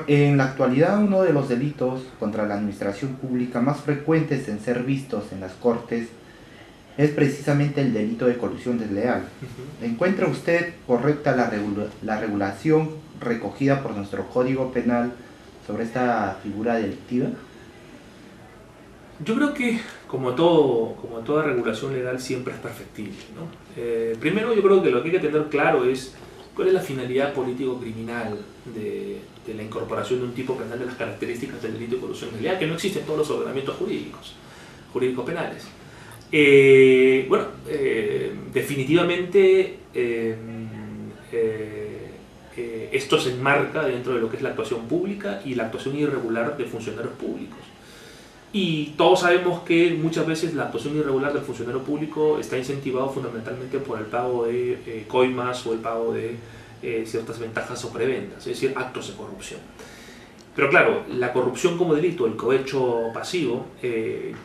En la actualidad, uno de los delitos contra la administración pública más frecuentes en ser vistos en las Cortes es precisamente el delito de colusión desleal. ¿Encuentra usted correcta la regulación recogida por nuestro Código Penal sobre esta figura delictiva? Yo creo que, como toda regulación legal, siempre es perfectible, ¿no? Primero, yo creo que lo que hay que tener claro es cuál es la finalidad político-criminal de la incorporación de un tipo penal de las características del delito de colusión desleal, que no existe en todos los ordenamientos jurídicos penales. Definitivamente esto se enmarca dentro de lo que es la actuación pública y la actuación irregular de funcionarios públicos. Y todos sabemos que muchas veces la actuación irregular del funcionario público está incentivado fundamentalmente por el pago de coimas o el pago de ciertas ventajas o prebendas, es decir, actos de corrupción. Pero claro, la corrupción como delito, el cohecho pasivo,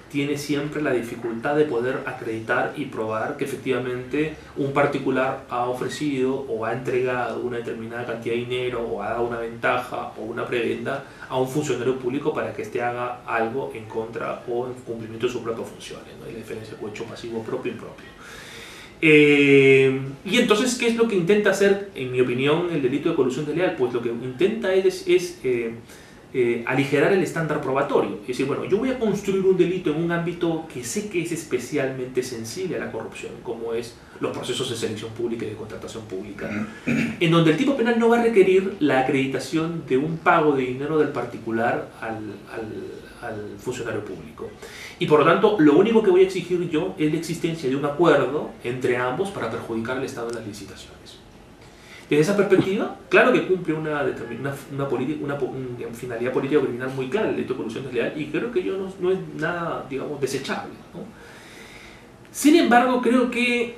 tiene siempre la dificultad de poder acreditar y probar que efectivamente un particular ha ofrecido o ha entregado una determinada cantidad de dinero o ha dado una ventaja o una prebenda a un funcionario público para que éste haga algo en contra o en cumplimiento de sus propias funciones, ¿no? Y la diferencia de cohecho pasivo propio e impropio. Y entonces, ¿qué es lo que intenta hacer, en mi opinión, el delito de colusión desleal? Pues lo que intenta es aligerar el estándar probatorio. Es decir, bueno, yo voy a construir un delito en un ámbito que sé que es especialmente sensible a la corrupción, como es los procesos de selección pública y de contratación pública, en donde el tipo penal no va a requerir la acreditación de un pago de dinero del particular al funcionario público. Y por lo tanto, lo único que voy a exigir yo es la existencia de un acuerdo entre ambos para perjudicar al Estado en las licitaciones. Desde esa perspectiva, claro que cumple una finalidad política o criminal muy clara el delito de colusión desleal, y creo que no es nada, digamos, desechable, ¿no? Sin embargo, creo que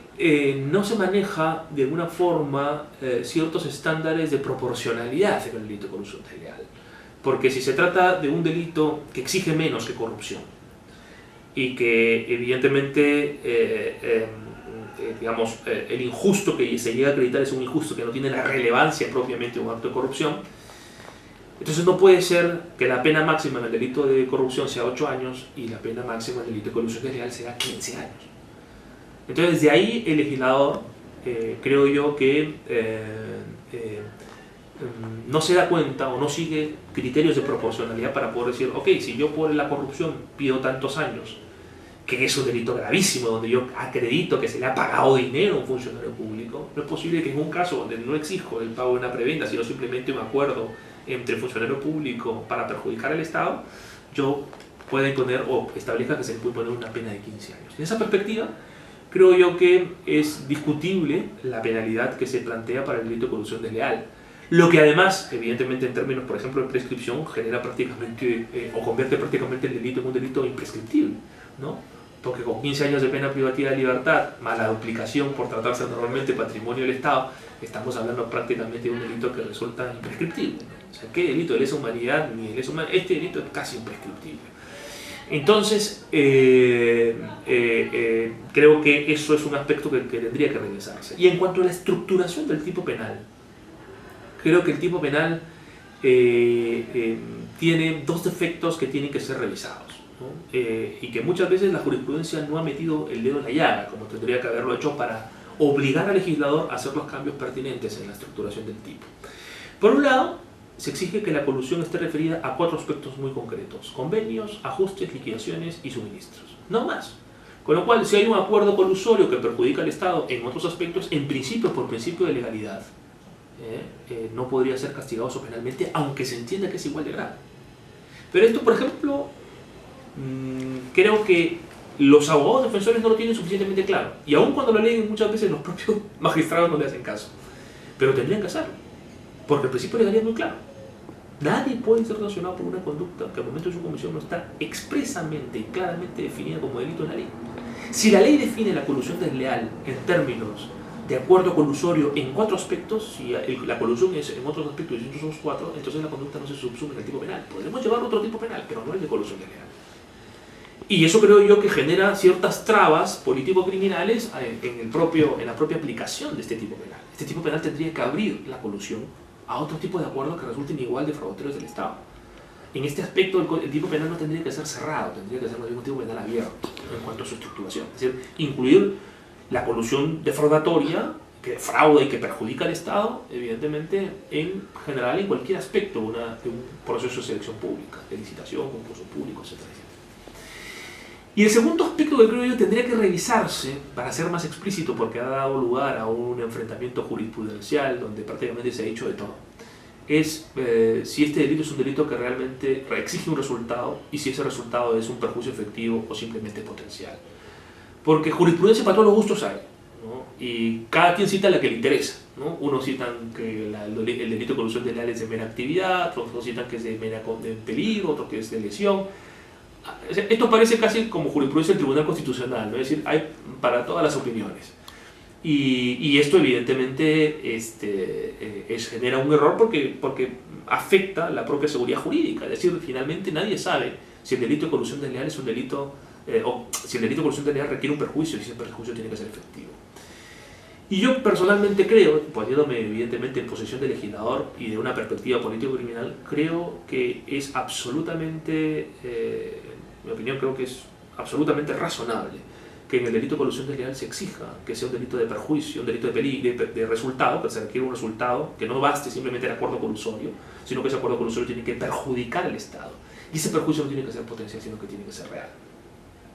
no se maneja de alguna forma ciertos estándares de proporcionalidad en el delito de colusión desleal. Porque si se trata de un delito que exige menos que corrupción y que evidentemente el injusto que se llega a acreditar es un injusto que no tiene la relevancia propiamente de un acto de corrupción, entonces no puede ser que la pena máxima en el delito de corrupción sea 8 años y la pena máxima en el delito de colusión desleal sea 15 años. Entonces, de ahí el legislador, creo yo que no se da cuenta o no sigue criterios de proporcionalidad para poder decir, ok, si yo por la corrupción pido tantos años, que es un delito gravísimo, donde yo acredito que se le ha pagado dinero a un funcionario público, no es posible que en un caso donde no exijo el pago de una prebenda, sino simplemente un acuerdo entre el funcionario público para perjudicar al Estado, yo pueda imponer o establezca que se le puede poner una pena de 15 años. En esa perspectiva, creo yo que es discutible la penalidad que se plantea para el delito de colusión desleal. Lo que además, evidentemente en términos, por ejemplo, de prescripción, genera prácticamente, o convierte prácticamente el delito en un delito imprescriptible, ¿no? Porque con 15 años de pena privativa de libertad, más la duplicación por tratarse normalmente patrimonio del Estado, estamos hablando prácticamente de un delito que resulta imprescriptible, ¿no? O sea, ¿qué delito de lesa humanidad ni de lesa humanidad? Este delito es casi imprescriptible. Entonces, creo que eso es un aspecto que tendría que revisarse. Y en cuanto a la estructuración del tipo penal, creo que el tipo penal tiene dos defectos que tienen que ser revisados, ¿no? Y que muchas veces la jurisprudencia no ha metido el dedo en la llaga, como tendría que haberlo hecho para obligar al legislador a hacer los cambios pertinentes en la estructuración del tipo. Por un lado, se exige que la colusión esté referida a 4 aspectos muy concretos: convenios, ajustes, liquidaciones y suministros. No más. Con lo cual, si hay un acuerdo colusorio que perjudica al Estado en otros aspectos, en principio, por principio de legalidad, no podría ser castigado penalmente, aunque se entienda que es igual de grave. Pero esto, por ejemplo, creo que los abogados defensores no lo tienen suficientemente claro, y aun cuando lo leen muchas veces los propios magistrados no le hacen caso, pero tendrían que hacerlo, porque el principio de legalidad es muy claro. Nadie puede ser sancionado por una conducta que al momento de su comisión no está expresamente y claramente definida como delito en la ley. Si la ley define la colusión desleal en términos de acuerdo colusorio en 4 aspectos, si la colusión es en otros aspectos distintos son 4, entonces la conducta no se subsume en el tipo penal. Podemos llevar otro tipo penal, pero no el de colusión desleal. Y eso creo yo que genera ciertas trabas político-criminales en la propia aplicación de este tipo penal. Este tipo penal tendría que abrir la colusión a otro tipo de acuerdos que resulten igual defraudatorios del Estado. En este aspecto, el tipo penal no tendría que ser cerrado, tendría que ser más bien un tipo penal abierto en cuanto a su estructuración. Es decir, incluir la colusión defraudatoria que defrauda y que perjudica al Estado, evidentemente, en general, en cualquier aspecto de un proceso de selección pública, de licitación, concurso público, etcétera, etcétera. Y el segundo aspecto que creo yo tendría que revisarse, para ser más explícito, porque ha dado lugar a un enfrentamiento jurisprudencial donde prácticamente se ha dicho de todo, es si este delito es un delito que realmente exige un resultado y si ese resultado es un perjuicio efectivo o simplemente potencial. Porque jurisprudencia para todos los gustos hay, ¿no? Y cada quien cita la que le interesa, ¿no? Unos citan que el delito de colusión desleal es de mera actividad, otros citan que es de mera de peligro, otros que es de lesión. Esto parece casi como jurisprudencia del Tribunal Constitucional, ¿no? Es decir, hay para todas las opiniones. Y esto evidentemente genera un error porque afecta la propia seguridad jurídica. Es decir, finalmente nadie sabe si el delito de colusión desleal es un delito, o si el delito de colusión desleal requiere un perjuicio y si ese perjuicio tiene que ser efectivo. Y yo personalmente creo, poniéndome evidentemente en posición de legislador y de una perspectiva político-criminal, creo que es absolutamente, mi opinión creo que es absolutamente razonable que en el delito de colusión desleal se exija que sea un delito de perjuicio, un delito de peligro, de resultado, que se requiere un resultado, que no baste simplemente el acuerdo colusorio, sino que ese acuerdo colusorio tiene que perjudicar al Estado. Y ese perjuicio no tiene que ser potencial, sino que tiene que ser real.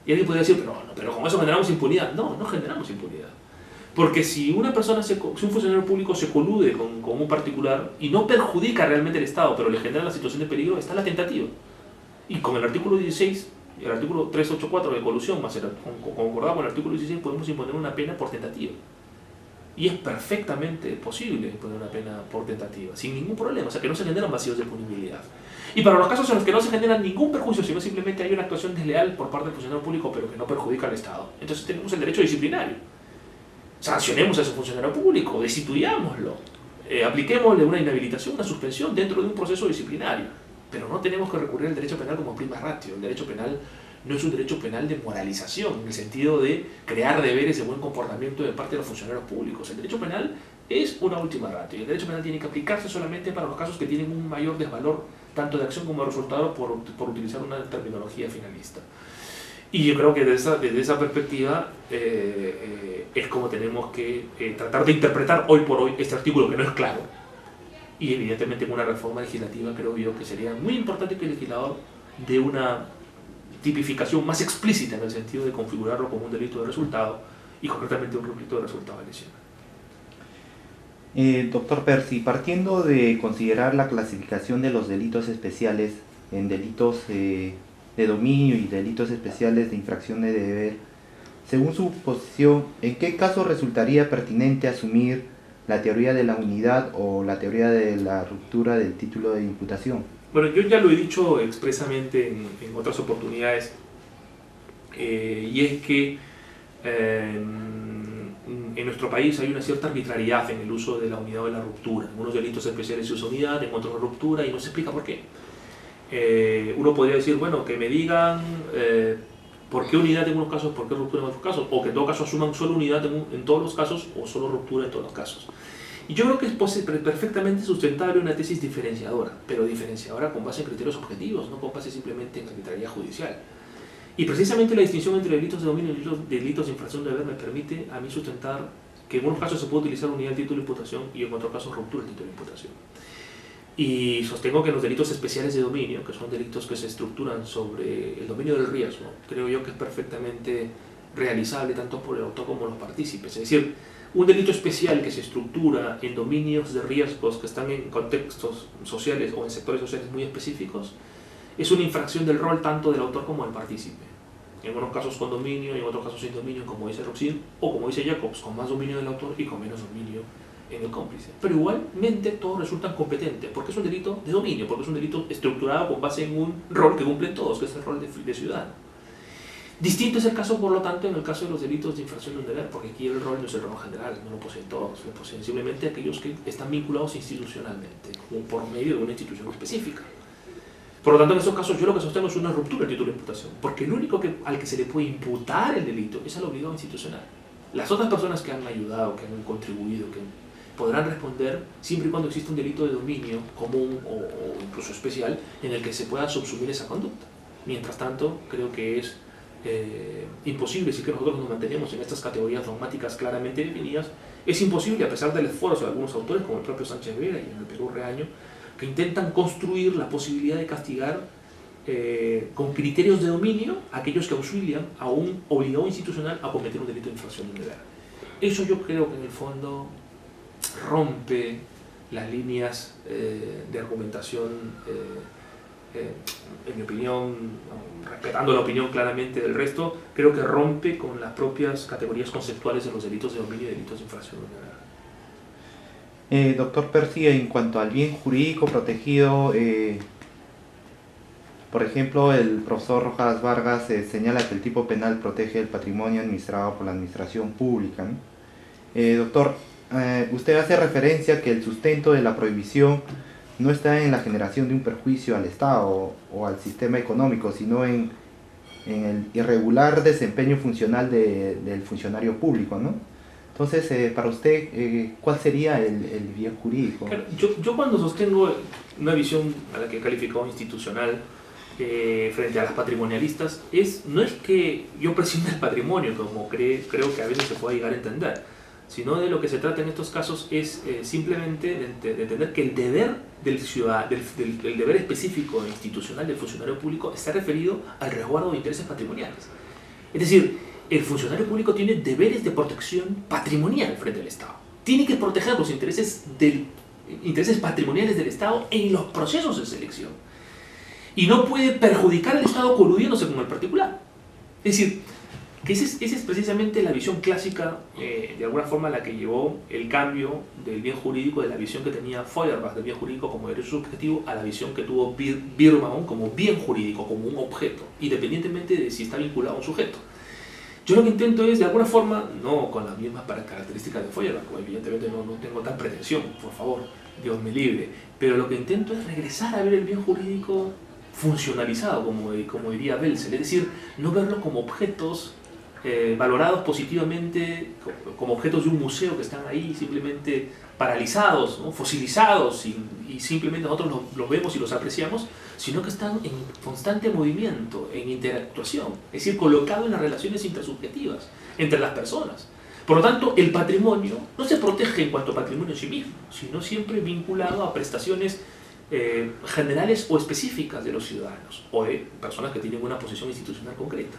Y alguien podría decir, pero con eso generamos impunidad. No, no generamos impunidad. Porque si una persona, si un funcionario público se colude con un particular y no perjudica realmente al Estado, pero le genera la situación de peligro, está la tentativa. Y con el artículo 16 y el artículo 384 de colusión, más concordado con el artículo 16, podemos imponer una pena por tentativa. Y es perfectamente posible imponer una pena por tentativa, sin ningún problema, o sea que no se generan vacíos de punibilidad. Y para los casos en los que no se genera ningún perjuicio, sino simplemente hay una actuación desleal por parte del funcionario público, pero que no perjudica al Estado, entonces tenemos el derecho disciplinario. Sancionemos a ese funcionario público, destituyámoslo, apliquémosle una inhabilitación, una suspensión dentro de un proceso disciplinario. Pero no tenemos que recurrir al derecho penal como prima ratio. El derecho penal no es un derecho penal de moralización, en el sentido de crear deberes de buen comportamiento de parte de los funcionarios públicos. El derecho penal es una última ratio. Y el derecho penal tiene que aplicarse solamente para los casos que tienen un mayor desvalor, tanto de acción como de resultado, por utilizar una terminología finalista. Y yo creo que desde esa perspectiva es como tenemos que tratar de interpretar hoy por hoy este artículo, que no es claro. Y evidentemente en una reforma legislativa creo yo que sería muy importante que el legislador dé una tipificación más explícita en el sentido de configurarlo como un delito de resultado y concretamente un delito de resultado lesional. Doctor Percy, partiendo de considerar la clasificación de los delitos especiales en delitos de dominio y delitos especiales de infracción de deber, según su posición, ¿en qué caso resultaría pertinente asumir la teoría de la unidad o la teoría de la ruptura del título de imputación? Bueno, yo ya lo he dicho expresamente en otras oportunidades, y es que en nuestro país hay una cierta arbitrariedad en el uso de la unidad o de la ruptura. En unos delitos especiales se usa unidad, en otros ruptura, y no se explica por qué. Uno podría decir, bueno, que me digan por qué unidad en unos casos, por qué ruptura en otros casos, o que en todo caso asuman solo unidad en todos los casos o solo ruptura en todos los casos. Y yo creo que es perfectamente sustentable una tesis diferenciadora, pero diferenciadora con base en criterios objetivos, no con base simplemente en arbitrariedad judicial. Y precisamente la distinción entre delitos de dominio y delitos de infracción de deber me permite a mí sustentar que en unos casos se puede utilizar unidad del título de imputación y en otros casos ruptura del título de imputación. Y sostengo que los delitos especiales de dominio, que son delitos que se estructuran sobre el dominio del riesgo, creo yo que es perfectamente realizable tanto por el autor como los partícipes. Es decir, un delito especial que se estructura en dominios de riesgos que están en contextos sociales o en sectores sociales muy específicos, es una infracción del rol tanto del autor como del partícipe. En unos casos con dominio y en otros casos sin dominio, como dice Roxin, o como dice Jacobs, con más dominio del autor y con menos dominio en el cómplice. Pero igualmente todos resultan competentes, porque es un delito de dominio, porque es un delito estructurado con base en un rol que cumplen todos, que es el rol de ciudadano. Distinto es el caso, por lo tanto, en el caso de los delitos de infracción de un deber, porque aquí el rol no es el rol general, no lo poseen todos, lo poseen simplemente aquellos que están vinculados institucionalmente, o por medio de una institución específica. Por lo tanto, en esos casos yo lo que sostengo es una ruptura del título de imputación, porque el único al que se le puede imputar el delito es al obligado institucional. Las otras personas que han ayudado, que han contribuido, podrán responder siempre y cuando exista un delito de dominio común o incluso especial en el que se pueda subsumir esa conducta. Mientras tanto, creo que es imposible, si que nosotros nos mantenemos en estas categorías dogmáticas claramente definidas, es imposible, a pesar del esfuerzo de algunos autores, como el propio Sánchez Vera y en el Perú Reaño, que intentan construir la posibilidad de castigar con criterios de dominio a aquellos que auxilian a un obligado institucional a cometer un delito de infracción de un deber. Eso yo creo que en el fondo rompe las líneas de argumentación, en mi opinión, respetando la opinión claramente del resto, creo que rompe con las propias categorías conceptuales de los delitos de dominio y delitos de infracción de un deber. Doctor Percy, en cuanto al bien jurídico protegido, por ejemplo, el profesor Rojas Vargas señala que el tipo penal protege el patrimonio administrado por la administración pública, ¿no? Doctor, usted hace referencia a que el sustento de la prohibición no está en la generación de un perjuicio al Estado o al sistema económico, sino en el irregular desempeño funcional del funcionario público, ¿no? Entonces, para usted, ¿cuál sería el bien jurídico? Claro, yo cuando sostengo una visión a la que he calificado institucional frente a las patrimonialistas, no es que yo prescinda el patrimonio, como creo que a veces se puede llegar a entender, sino de lo que se trata en estos casos es simplemente de entender que el deber del ciudadano, el deber específico e institucional del funcionario público está referido al resguardo de intereses patrimoniales. Es decir, el funcionario público tiene deberes de protección patrimonial frente al Estado. Tiene que proteger los intereses patrimoniales del Estado en los procesos de selección. Y no puede perjudicar al Estado coludiéndose con el particular. Es decir, que esa es precisamente la visión clásica, de alguna forma, la que llevó el cambio del bien jurídico, de la visión que tenía Feuerbach del bien jurídico como derecho subjetivo, a la visión que tuvo Birnbaum como bien jurídico, como un objeto, independientemente de si está vinculado a un sujeto. Yo lo que intento es, de alguna forma, no con las mismas características de Feuerbach, evidentemente no tengo tal pretensión, por favor, Dios me libre, pero lo que intento es regresar a ver el bien jurídico funcionalizado, como diría Belzel, es decir, no verlo como objetos valorados positivamente, como objetos de un museo que están ahí simplemente paralizados, ¿no? Fosilizados, y simplemente nosotros los vemos y los apreciamos, sino que están en constante movimiento, en interactuación, es decir, colocado en las relaciones intersubjetivas entre las personas. Por lo tanto, el patrimonio no se protege en cuanto a patrimonio en sí mismo, sino siempre vinculado a prestaciones generales o específicas de los ciudadanos o de personas que tienen una posición institucional concreta.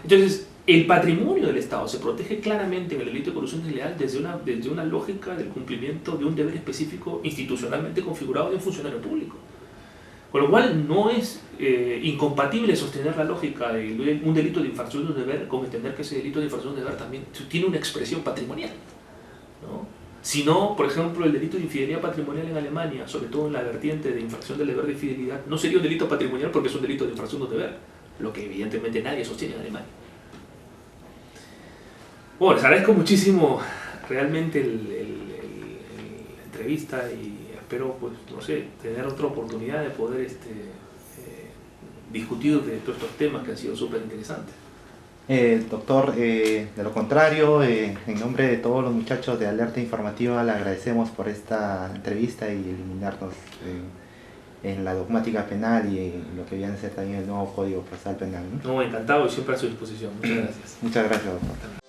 Entonces, el patrimonio del Estado se protege claramente en el delito de colusión desleal desde una lógica del cumplimiento de un deber específico institucionalmente configurado de un funcionario público. Con lo cual, no es incompatible sostener la lógica de un delito de infracción de un deber con entender que ese delito de infracción de un deber también tiene una expresión patrimonial, ¿no? Si no, por ejemplo, el delito de infidelidad patrimonial en Alemania, sobre todo en la vertiente de infracción del deber de infidelidad, no sería un delito patrimonial porque es un delito de infracción de un deber, lo que evidentemente nadie sostiene en Alemania. Bueno, les agradezco muchísimo realmente la entrevista y espero, pues, no sé, tener otra oportunidad de poder discutir de todos estos temas que han sido súper interesantes. Doctor, de lo contrario, en nombre de todos los muchachos de Alerta Informativa, le agradecemos por esta entrevista y eliminarnos en la dogmática penal y en lo que viene a ser también el nuevo Código Procesal Penal, ¿no? No, encantado y siempre a su disposición. Muchas gracias. Muchas gracias, doctor.